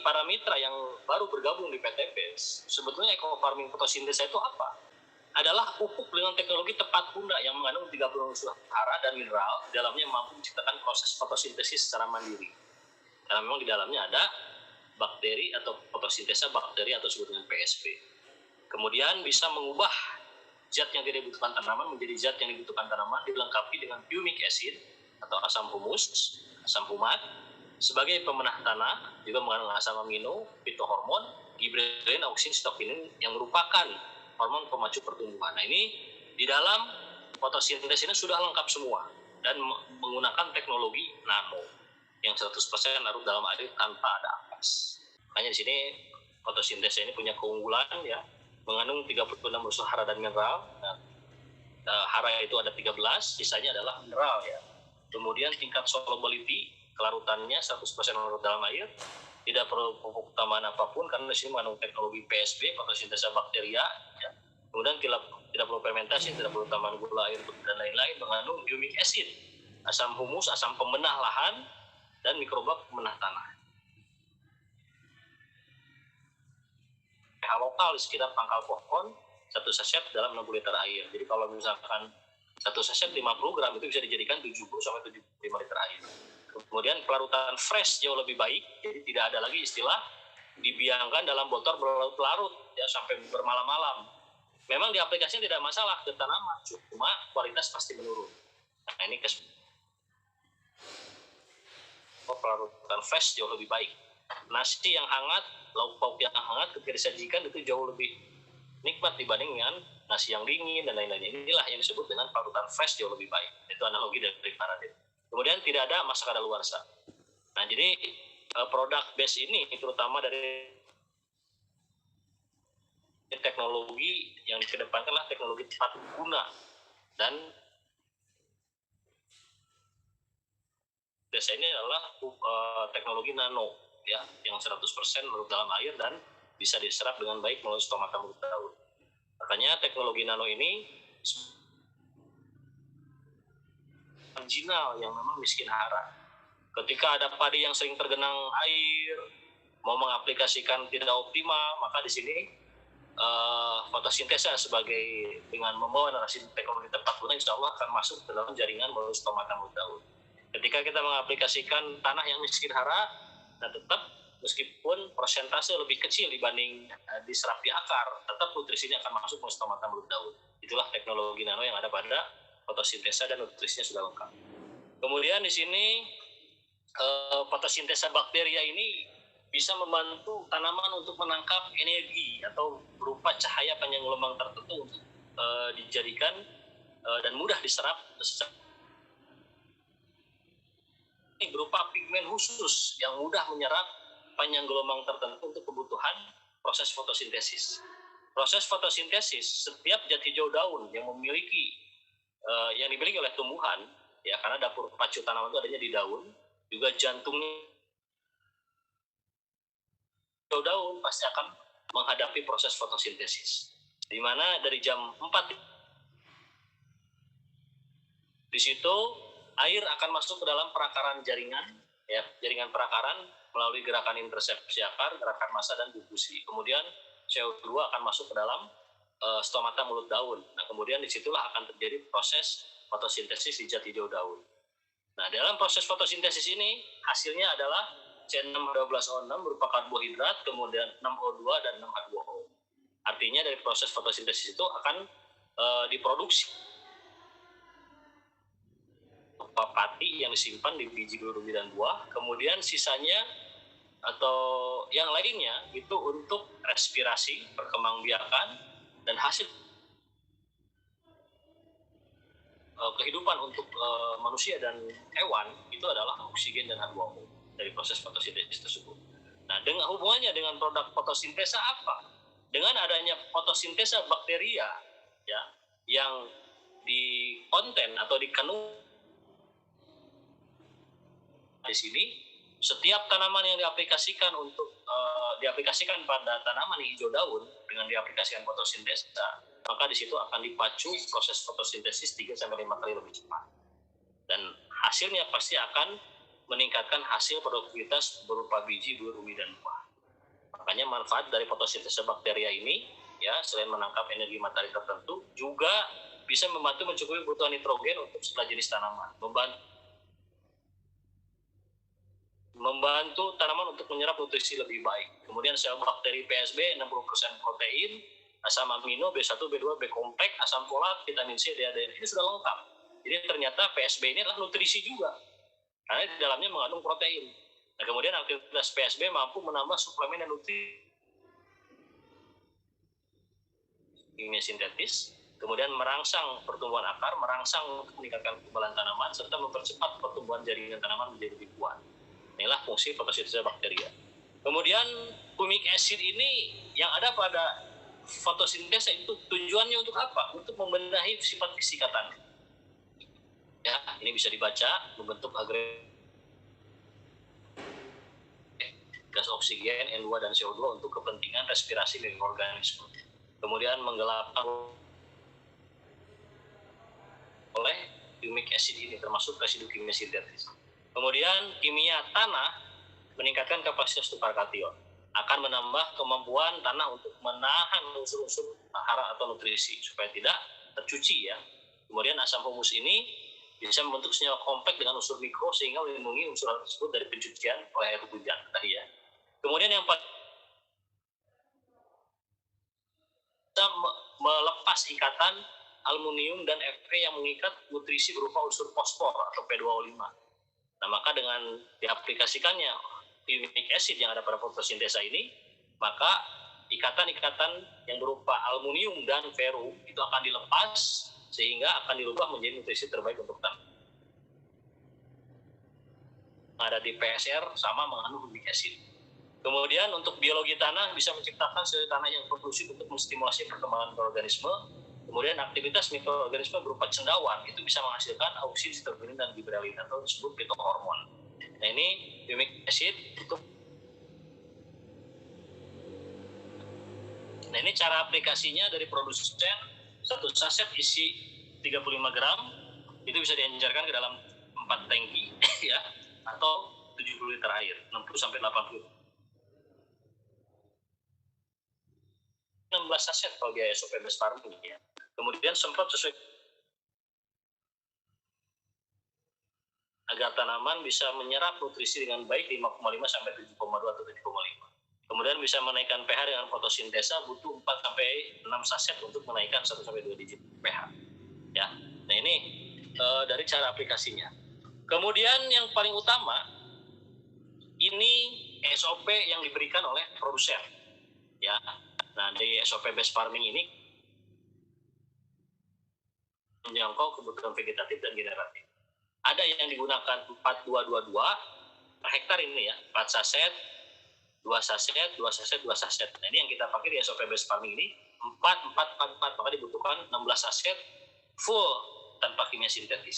para mitra yang baru bergabung di PTP, sebetulnya eco farming fotosintesa itu apa? Adalah pupuk dengan teknologi tepat guna yang mengandung 30 unsur hara dan mineral, di dalamnya mampu menciptakan proses fotosintesis secara mandiri. Karena memang di dalamnya ada bakteri atau fotosintesa bakteri atau disebut dengan PSB. Kemudian bisa mengubah zat yang tidak dibutuhkan tanaman menjadi zat yang dibutuhkan tanaman, dilengkapi dengan humic acid atau asam humus, asam humat, sebagai pemenah tanah, juga mengandung asam amino, fitohormon, gibberellin, auksin, stokinin yang merupakan hormon pemacu pertumbuhan. Nah, ini di dalam fotosintesis ini sudah lengkap semua dan menggunakan teknologi nano yang 100% larut dalam air tanpa ada ampas. Makanya di sini fotosintesis ini punya keunggulan ya, mengandung 36 unsur hara dan mineral. Nah, hara itu ada 13, sisanya adalah mineral ya. Kemudian tingkat solubility kelarutannya 100% larut dalam air, tidak perlu pupuk tambahan apapun karena di sini mengandung teknologi PSB, fotosintesa bakteria ya. Kemudian tidak perlu fermentasi, tidak perlu tambahan gula air dan lain-lain, mengandung humic acid, asam humus, asam pembenah lahan, dan mikroba pemenah tanah. pH lokal di sekitar pangkal pohon 1 saset dalam 60 liter air. Jadi kalau misalkan 1 saset 50 gram itu bisa dijadikan 70 sampai 75 liter air. Kemudian pelarutan fresh jauh lebih baik, jadi tidak ada lagi istilah dibiarkan dalam botol berlarut-larut ya sampai bermalam-malam. Memang di aplikasinya tidak masalah ke tanaman, cuma kualitas pasti menurun. Nah, ini pelarutan fresh jauh lebih baik. Nasi yang hangat, lauk pauk yang hangat ketika disajikan itu jauh lebih nikmat dibanding dengan nasi yang dingin dan lain-lainnya. Inilah yang disebut dengan pelarutan fresh jauh lebih baik. Itu analogi dari Faraday. Kemudian tidak ada masa kadaluarsa. Nah, jadi produk base ini terutama dari teknologi yang dikedepankanlah teknologi tepat guna dan desa ini adalah teknologi nano ya yang 100% larut dalam air dan bisa diserap dengan baik melalui stomata mulut daun. Makanya teknologi nano ini marginal yang memang miskin hara. Ketika ada padi yang sering tergenang air, mau mengaplikasikan tidak optimal, maka di sini fotosintesa sebagai dengan membawa narasi teknologi tepat guna insya Allah akan masuk dalam jaringan melalui stomata mulut daun. Ketika kita mengaplikasikan tanah yang miskin hara, nah tetap meskipun persentase lebih kecil dibanding diserap di akar, tetap nutrisinya akan masuk melalui stomata mulut daun. Itulah teknologi nano yang ada pada fotosintesa dan nutrisinya sudah lengkap. Kemudian di sini fotosintesa bakteria ini bisa membantu tanaman untuk menangkap energi atau berupa cahaya panjang gelombang tertentu untuk dijadikan dan mudah diserap. Ini berupa pigmen khusus yang mudah menyerap panjang gelombang tertentu untuk kebutuhan proses fotosintesis. Proses fotosintesis, setiap zat hijau daun yang yang dimiliki oleh tumbuhan, ya karena dapur pacu tanaman itu adanya di daun, juga jantungnya hijau daun pasti akan menghadapi proses fotosintesis. Di mana dari jam 4 di situ air akan masuk ke dalam perakaran jaringan, ya jaringan perakaran melalui gerakan intersepsi akar, gerakan massa dan difusi. Kemudian CO2 akan masuk ke dalam stomata mulut daun. Nah, kemudian disitulah akan terjadi proses fotosintesis di zat hijau daun. Nah, dalam proses fotosintesis ini hasilnya adalah C6H12O6 berupa karbohidrat, kemudian 6O2 dan 6H2O. Artinya dari proses fotosintesis itu akan diproduksi pati yang disimpan di biji duri dan buah, kemudian sisanya atau yang lainnya itu untuk respirasi, perkembangbiakan, dan hasil kehidupan untuk manusia dan hewan itu adalah oksigen dan H2O dari proses fotosintesis tersebut. Nah, dengan hubungannya dengan produk fotosintesa apa? Dengan adanya fotosintesa bakteria ya yang di konten atau dikandung di sini, setiap tanaman yang diaplikasikan diaplikasikan pada tanaman yang hijau daun dengan diaplikasikan fotosintesa, maka di situ akan dipacu proses fotosintesis 3-5 kali lebih cepat. Dan hasilnya pasti akan meningkatkan hasil produktivitas berupa biji, buah, dan buah. adanya manfaat dari fotosintesa bakteria ini, ya, selain menangkap energi matahari tertentu, juga bisa membantu mencukupi kebutuhan nitrogen untuk sejumlah jenis tanaman, membantu tanaman untuk menyerap nutrisi lebih baik. Kemudian sel bakteri PSB 60% protein, asam amino, B1, B2, B kompleks, asam folat, vitamin C, DHA, ini sudah lengkap. Jadi ternyata PSB ini adalah nutrisi juga, karena di dalamnya mengandung protein. Nah, kemudian aktivitas PSB mampu menambah suplemen dan nutrisi kimia sintetis, kemudian merangsang pertumbuhan akar, merangsang untuk meningkatkan kekebalan tanaman, serta mempercepat pertumbuhan jaringan tanaman menjadi lebih kuat. Inilah fungsi fotosintesa bakteria. Kemudian humic acid ini yang ada pada fotosintesa itu tujuannya untuk apa? Untuk membenahi sifat fisika tanah. Ya, ini bisa dibaca membentuk agregat gas oksigen, N2 dan CO2 untuk kepentingan respirasi mikroorganisme. Kemudian menggelapkan oleh humic acid ini termasuk residu kimia sintetis. Kemudian kimia tanah meningkatkan kapasitas tukar kation, akan menambah kemampuan tanah untuk menahan unsur-unsur hara atau nutrisi supaya tidak tercuci, ya. Kemudian asam humus ini bisa membentuk senyawa kompleks dengan unsur mikro sehingga melindungi unsur tersebut dari pencucian oleh air hujan tadi, ya. Kemudian yang bisa melepas ikatan aluminium dan Fe yang mengikat nutrisi berupa unsur fosfor atau P2O5. Nah, maka dengan diaplikasikannya humic acid yang ada pada fotosintesa ini, maka ikatan-ikatan yang berupa aluminium dan ferrum itu akan dilepas sehingga akan dirubah menjadi nutrisi terbaik untuk tanah. Ada di PSR sama mengandung humic acid. Kemudian untuk biologi tanah bisa menciptakan sel tanah yang kondusif untuk menstimulasi perkembangan mikroorganisme. Kemudian aktivitas mikroorganisme berupa cendawan itu bisa menghasilkan auxin, dan giberellin atau disebut fitohormon. Nah, ini humic acid untuk. Nah, ini cara aplikasinya dari produsen. Satu saset isi 35 gram itu bisa diencerkan ke dalam 4 tangki ya, atau 70 liter air, 60 sampai 80. 16 saset kalau biaya SOP best farming, ya. Kemudian semprot sesuai agar tanaman bisa menyerap nutrisi dengan baik 5,5 sampai 7,2 atau 7,5. Kemudian bisa menaikkan pH dengan fotosintesa butuh 4 sampai 6 saset untuk menaikkan 1 sampai 2 digit pH. Ya. Nah, ini dari cara aplikasinya. Kemudian yang paling utama ini SOP yang diberikan oleh produsen. Ya. Nah, di SOP best farming ini menjangkau kebutuhan vegetatif dan generatif. Ada yang digunakan 4222 per hektar ini, ya, 4 saset, 2 saset, 2 saset, 2 saset. Nah, ini yang kita pakai di SOP best farming ini 4, 4, 4, 4, maka dibutuhkan 16 saset full tanpa kimia sintetis.